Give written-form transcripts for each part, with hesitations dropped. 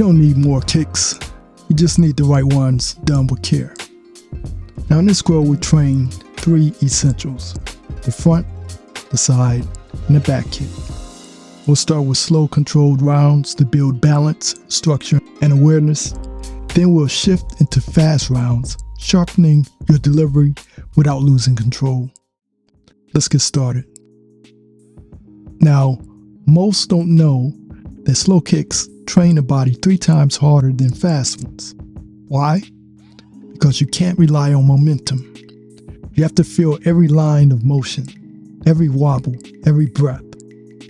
don't need more kicks, you just need the right ones done with care. Now in this scroll we train 3 essentials: the front, the side, and the back kick. We'll start with slow controlled rounds to build balance, structure, and awareness. Then we'll shift into fast rounds, sharpening your delivery without losing control. Let's get started. Now, most don't know that slow kicks train the body 3 times harder than fast ones. Why? Because you can't rely on momentum. You have to feel every line of motion, every wobble, every breath,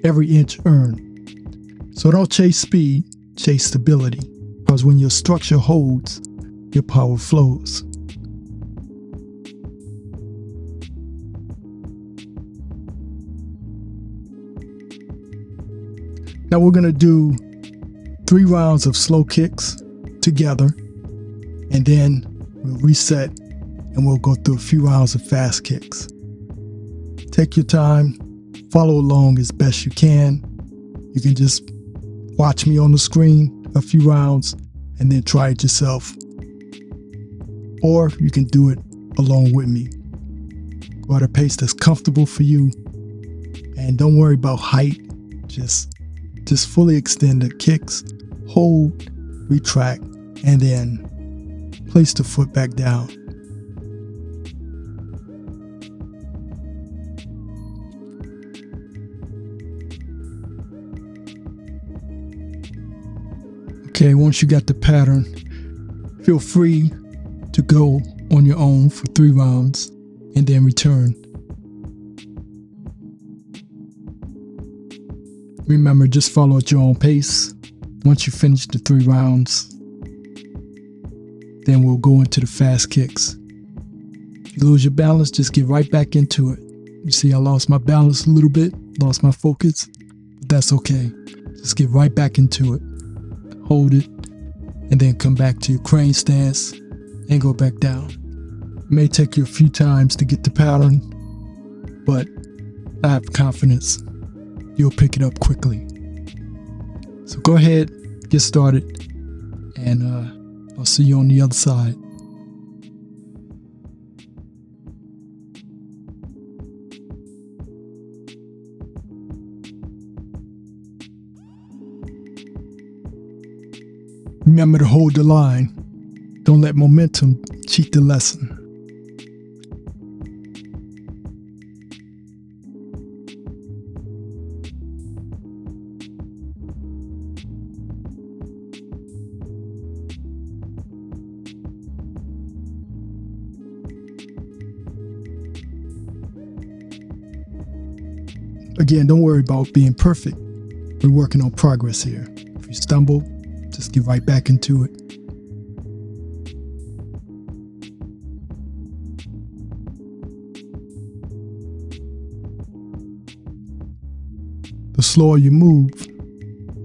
every inch earned. So don't chase speed, chase stability. Because when your structure holds, your power flows. Now we're going to do 3 rounds of slow kicks together, and then we'll reset and we'll go through a few rounds of fast kicks. Take your time, follow along as best you can. You can just watch me on the screen a few rounds and then try it yourself. Or you can do it along with me. Go at a pace that's comfortable for you, and don't worry about height. Just fully extend the kicks, hold, retract, and then place the foot back down. Okay, once you got the pattern, feel free to go on your own for 3 rounds and then return. Remember, just follow at your own pace. Once you finish the 3 rounds, then we'll go into the fast kicks. If you lose your balance, just get right back into it. You see I lost my balance a little bit, lost my focus, but that's okay. Just get right back into it. Hold it, and then come back to your crane stance and go back down. It may take you a few times to get the pattern, but I have confidence you'll pick it up quickly. So go ahead, get started, and I'll see you on the other side. Remember to hold the line. Don't let momentum cheat the lesson. Again, don't worry about being perfect. We're working on progress here. If you stumble, just get right back into it. The slower you move,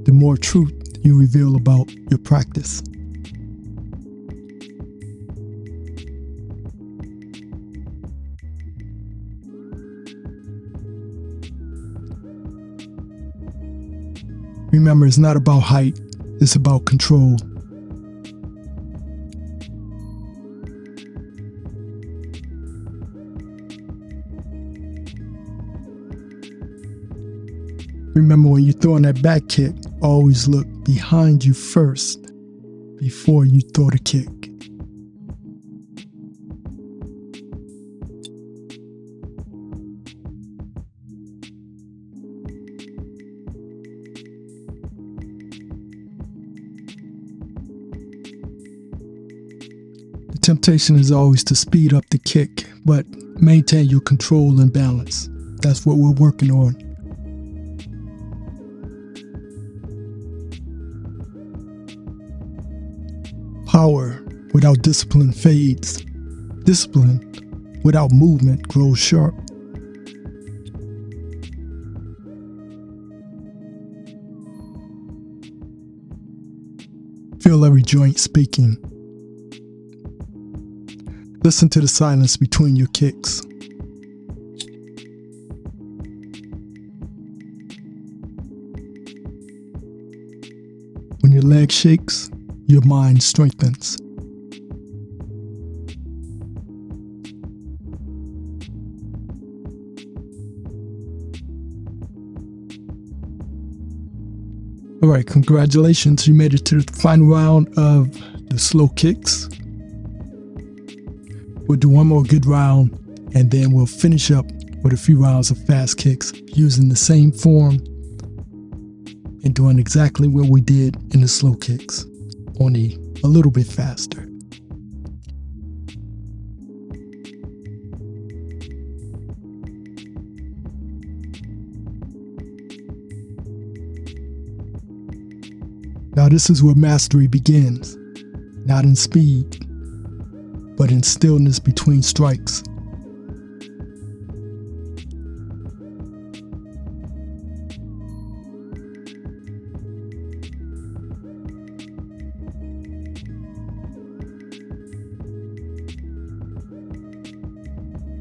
the more truth you reveal about your practice. Remember, it's not about height, it's about control. Remember, when you're throwing that back kick, always look behind you first before you throw the kick. The temptation is always to speed up the kick, but maintain your control and balance. That's what we're working on. Power without discipline fades. Discipline without movement grows sharp. Feel every joint speaking. Listen to the silence between your kicks. When your leg shakes, your mind strengthens. All right, congratulations. You made it to the final round of the slow kicks. We'll do one more good round, and then we'll finish up with a few rounds of fast kicks using the same form and doing exactly what we did in the slow kicks, only a little bit faster. Now this is where mastery begins, not in speed, but in stillness between strikes.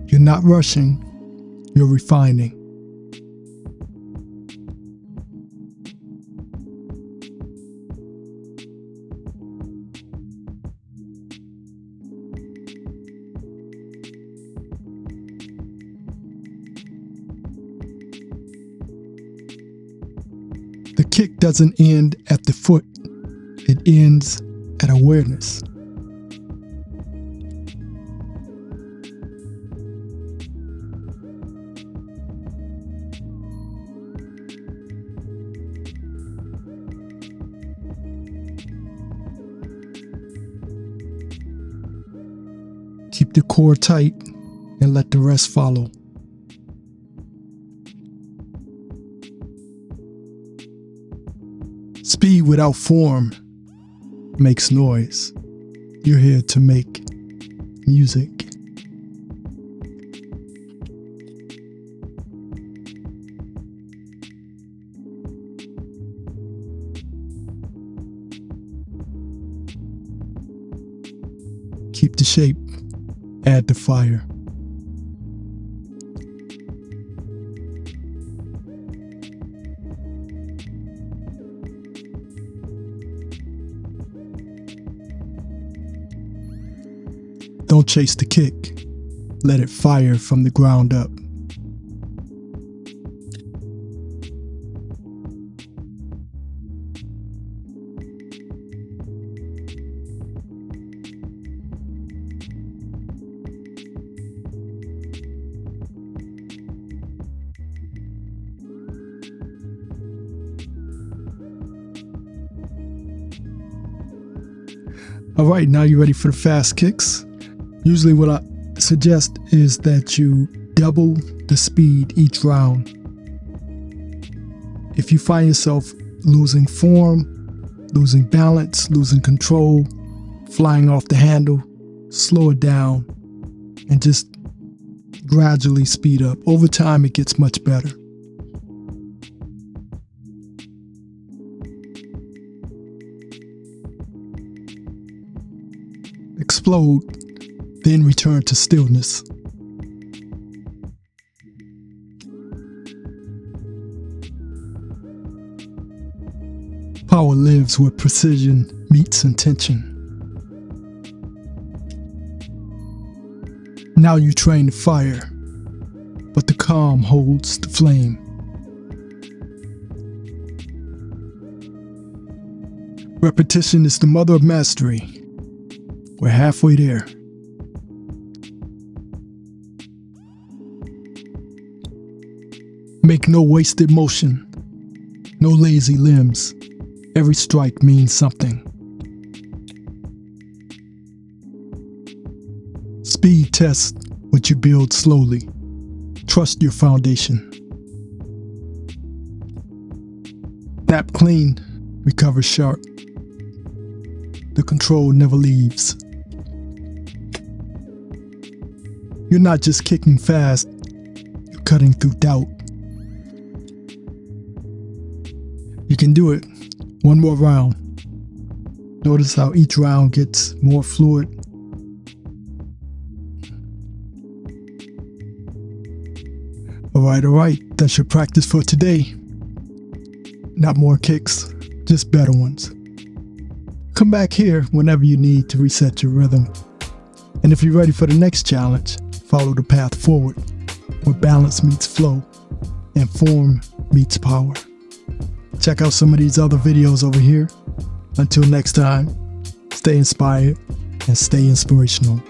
You're not rushing, you're refining. The kick doesn't end at the foot, it ends at awareness. Keep the core tight and let the rest follow. Speed without form makes noise. You're here to make music. Keep the shape, add the fire. Don't chase the kick. Let it fire from the ground up. All right, now you're ready for the fast kicks. Usually what I suggest is that you double the speed each round. If you find yourself losing form, losing balance, losing control, flying off the handle, slow it down and just gradually speed up. Over time, it gets much better. Explode, then return to stillness. Power lives where precision meets intention. Now you train the fire, but the calm holds the flame. Repetition is the mother of mastery. We're halfway there. Make no wasted motion, no lazy limbs. Every strike means something. Speed tests what you build slowly. Trust your foundation. Snap clean, recover sharp. The control never leaves. You're not just kicking fast, you're cutting through doubt. You can do it. One more round. Notice how each round gets more fluid. All right. That's your practice for today. Not more kicks, just better ones. Come back here whenever you need to reset your rhythm. And if you're ready for the next challenge, follow the path forward where balance meets flow and form meets power. Check out some of these other videos over here. Until next time, stay inspired and stay inspirational.